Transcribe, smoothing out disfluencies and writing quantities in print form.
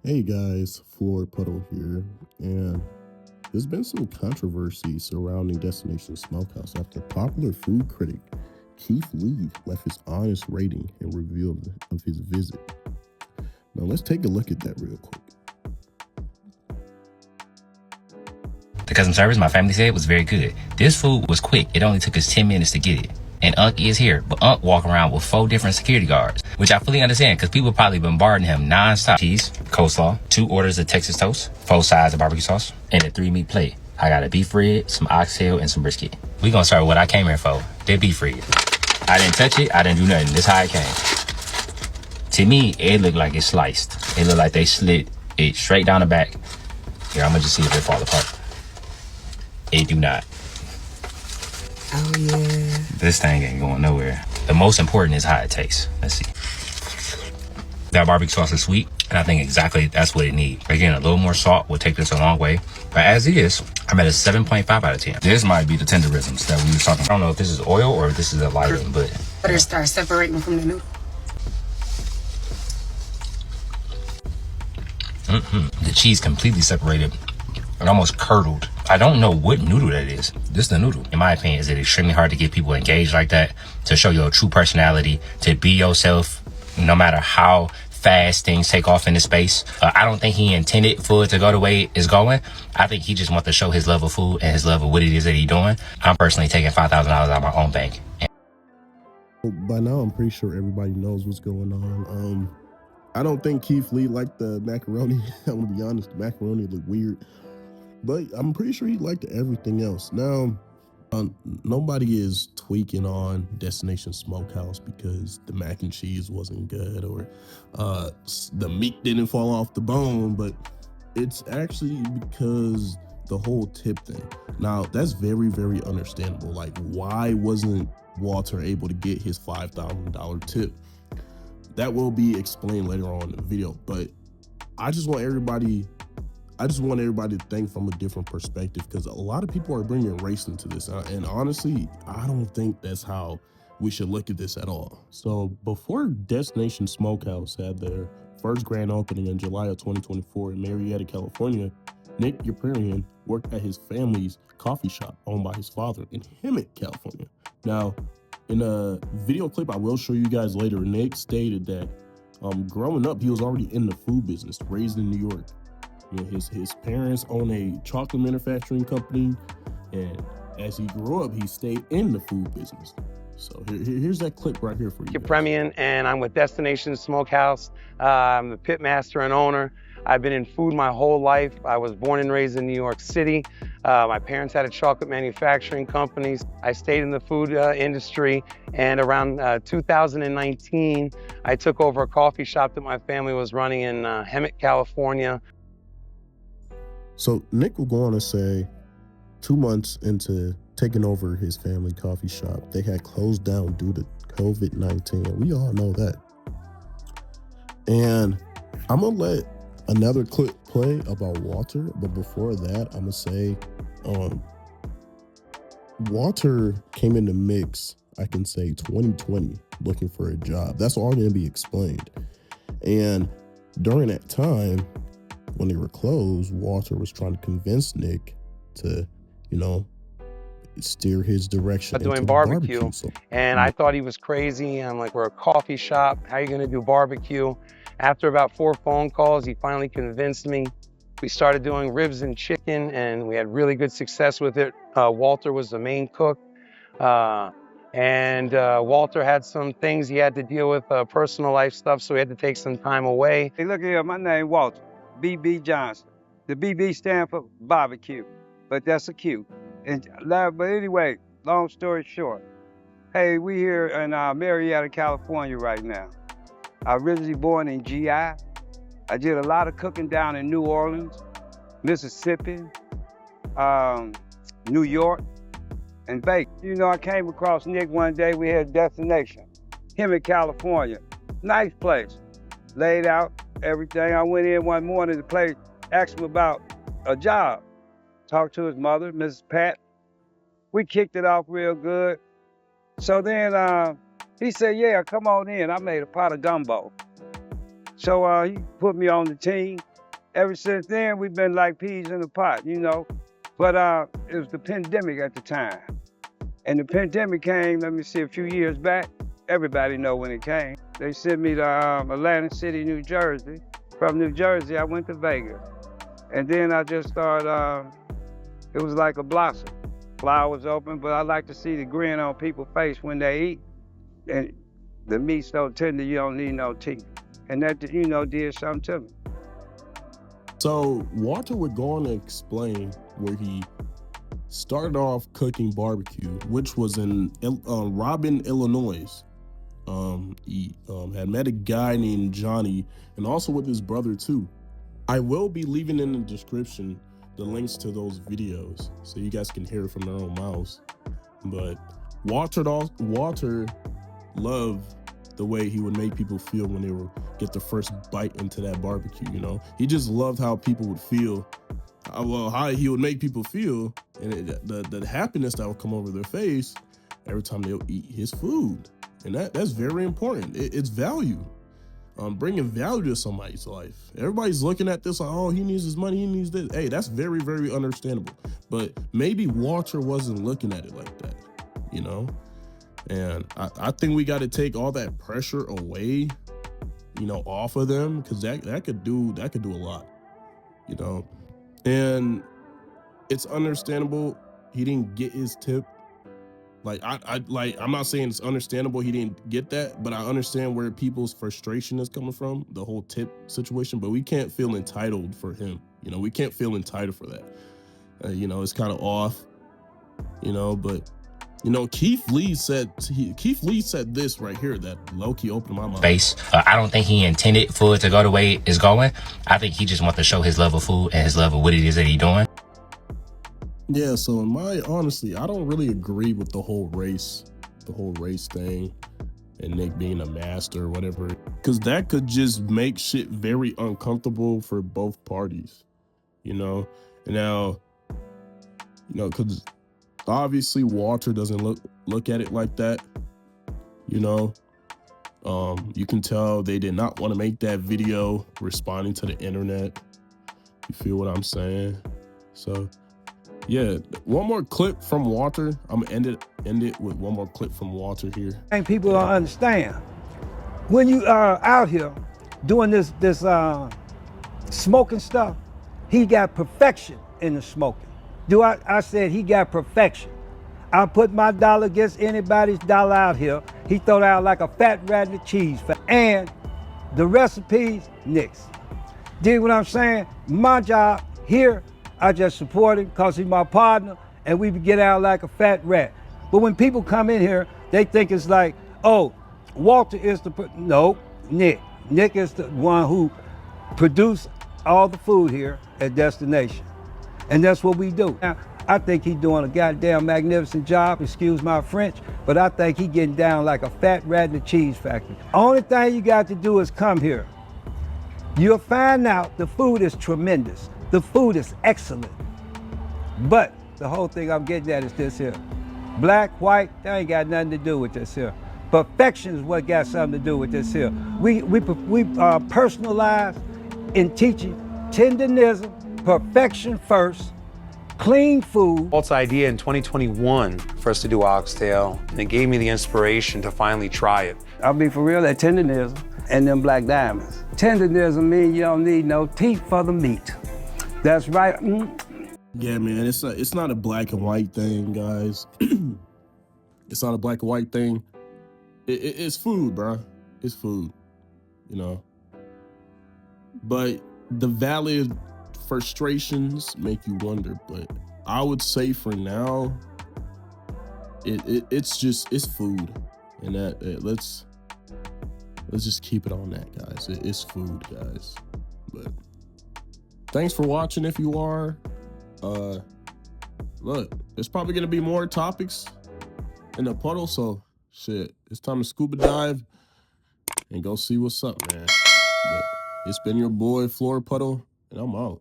Hey guys, Floor Puddle here, and there's been some controversy surrounding Destination Smokehouse after popular food critic Keith Lee left his honest rating and review of his visit. Now let's take a look at that real quick. The customer service, my family said, was very good. This food was quick. It only took us 10 minutes to get it. And Unc is here, but Unc walking around with 4 different security guards, which I fully understand because people probably bombarding him non-stop. Cheese, coleslaw, 2 orders of Texas toast, 4 sides of barbecue sauce, and a 3-meat plate. I got a beef rib, some oxtail, and some brisket. We gonna start with what I came here for, the beef rib. I didn't touch it, I didn't do nothing. This how it came. To me, it looked like it's sliced. It looked like they slid it straight down the back. Here, I'm gonna just see if it fall apart. It do not. Oh, yeah. This thing ain't going nowhere. The most important is how it tastes. Let's see. That barbecue sauce is sweet, and I think exactly that's what it needs. Again, a little more salt will take this a long way. But as is, I'm at a 7.5 out of 10. This might be the tenderisms that we were talking about. I don't know if this is oil or if this is a lighting, but... Butter starts separating from the noodle. The cheese completely separated and almost curdled. I don't know what noodle that is. This is the noodle. In my opinion, is it extremely hard to get people engaged like that, to show your true personality, to be yourself, no matter how fast things take off in the space. I don't think he intended for it to go the way it's going. I think he just wants to show his love of food and his love of what it is that he's doing. I'm personally taking $5,000 out of my own bank. By now, I'm pretty sure everybody knows what's going on. I don't think Keith Lee liked the macaroni. I'm gonna be honest, the macaroni looked weird. But I'm pretty sure he liked everything else. Now, nobody is tweaking on Destination Smokehouse because the mac and cheese wasn't good or the meat didn't fall off the bone, but it's actually because the whole tip thing. Now, that's very, very understandable. Like, why wasn't Walter able to get his $5,000 tip? That will be explained later on in the video, but I just want everybody to think from a different perspective, because a lot of people are bringing race into this. And honestly, I don't think that's how we should look at this at all. So before Destination Smokehouse had their first grand opening in July of 2024 in Marietta, California, Nick Yaparian worked at his family's coffee shop owned by his father in Hemet, California. Now, in a video clip I will show you guys later, Nick stated that growing up, he was already in the food business, raised in New York. You know, his parents own a chocolate manufacturing company, and as he grew up, he stayed in the food business. So here's that clip right here for you. Premian, and I'm with Destination Smokehouse. I'm the pit master and owner. I've been in food my whole life. I was born and raised in New York City. My parents had a chocolate manufacturing company. I stayed in the food industry, and around 2019, I took over a coffee shop that my family was running in Hemet, California. So Nick will go on to say 2 months into taking over his family coffee shop, they had closed down due to COVID-19. We all know that. And I'm going to let another clip play about Walter, but before that, I'm going to say Walter came in the mix, I can say 2020, looking for a job. That's all going to be explained. And during that time, when they were closed, Walter was trying to convince Nick to, steer his direction Doing barbecue. And I thought he was crazy. I'm like, we're a coffee shop. How are you going to do barbecue? After about 4 phone calls, he finally convinced me. We started doing ribs and chicken, and we had really good success with it. Walter was the main cook. And Walter had some things he had to deal with, personal life stuff, so he had to take some time away. Hey, look here, my name Walter, B.B. Johnson. The B.B. stand for barbecue, but that's a Q. But anyway, long story short, hey, we here in Marietta, California right now. I originally born in GI. I did a lot of cooking down in New Orleans, Mississippi, New York, and Vegas. I came across Nick one day. We had a destination, Hemet, California. Nice place, laid out, everything. I went in one morning to the place, asked him about a job. Talked to his mother, Mrs. Pat. We kicked it off real good. So then he said, yeah, come on in. I made a pot of gumbo. So he put me on the team. Ever since then, we've been like peas in a pot, you know. But it was the pandemic at the time. And the pandemic came, let me see, a few years back. Everybody know when it came. They sent me to Atlantic City, New Jersey. From New Jersey, I went to Vegas. And then I just started, it was like a blossom. Flowers open, but I like to see the grin on people's face when they eat. And the meat's so tender, you don't need no teeth. And that, you know, did something to me. So Walter would go on to explain where he started off cooking barbecue, which was in Robin, Illinois. He had met a guy named Johnny, and also with his brother too. I will be leaving in the description the links to those videos so you guys can hear it from their own mouths. But Walter loved the way he would make people feel when they would get the first bite into that barbecue. You know, he just loved how people would feel. Well, how he would make people feel, and the happiness that would come over their face every time they'll eat his food. And that's very important. It's value. Bringing value to somebody's life. Everybody's looking at this like, oh, he needs his money, he needs this. Hey, that's very, very understandable. But maybe Walter wasn't looking at it like that, you know? And I think we got to take all that pressure away, you know, off of them, because that could do a lot, you know? And it's understandable he didn't get his tip. Like I'm not saying it's understandable he didn't get that, but I understand where people's frustration is coming from, the whole tip situation. But we can't feel entitled for him. You know, we can't feel entitled for that. You know, it's kind of off. You know, but you know, Keith Lee said this right here that low-key opened my mind. Base. I don't think he intended for it to go the way it's going. I think he just wants to show his love of food and his love of what it is that he's doing. Yeah, so honestly, I don't really agree with the whole race thing and Nick being a master or whatever, because that could just make shit very uncomfortable for both parties, you know? And now, you know, because obviously Walter doesn't look at it like that, you know? You can tell they did not want to make that video responding to the internet. You feel what I'm saying? So yeah, one more clip from Walter. I'm gonna end it with one more clip from Walter here. And people don't understand. When you are out here doing this smoking stuff, he got perfection in the smoking. I said he got perfection. I put my dollar against anybody's dollar out here. He throw it out like a fat rat in the cheese. And the recipes, Nick's. Dig what I'm saying? My job here, I just support him because he's my partner, and we get out like a fat rat. But when people come in here, they think it's like, oh, Walter is no, Nick. Nick is the one who produced all the food here at Destination. And that's what we do. Now, I think he's doing a goddamn magnificent job, excuse my French, but I think he's getting down like a fat rat in the cheese factory. Only thing you got to do is come here. You'll find out the food is tremendous. The food is excellent. But the whole thing I'm getting at is this here. Black, white, that ain't got nothing to do with this here. Perfection is what got something to do with this here. We personalize in teaching tenderism, perfection first, clean food. Walt's idea in 2021 for us to do oxtail, and it gave me the inspiration to finally try it. I'll be for real, that tenderism and them black diamonds. Tenderism means you don't need no teeth for the meat. That's right. Yeah, man, it's not a black and white thing, guys. It's not a black and white thing. It's food, bro. It's food, you know. But the valid frustrations make you wonder. But I would say for now, it's food, and let's just keep it on that, guys. It's food, guys. But thanks for watching. If you are, look, there's probably gonna be more topics in the puddle, so shit, it's time to scuba dive and go see what's up, man. But it's been your boy Floor Puddle, and I'm out.